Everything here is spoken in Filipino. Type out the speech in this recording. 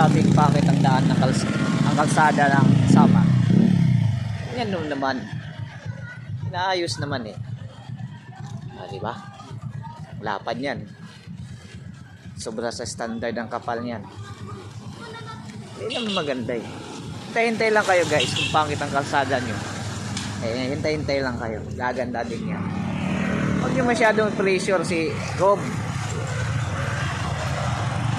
sabing bakit ang daan ng ang kalsada ng Sama. Yan naman. Inaayos naman eh. Di ba? Lapad yan. Sobra sa standard ang kapal niyan. Hindi naman maganda eh. Hintay-hintay lang kayo guys kung pangit ang kalsada nyo. Hintay-hintay lang kayo. Gaganda din yan. Huwag nyo masyadong pressure si Rob.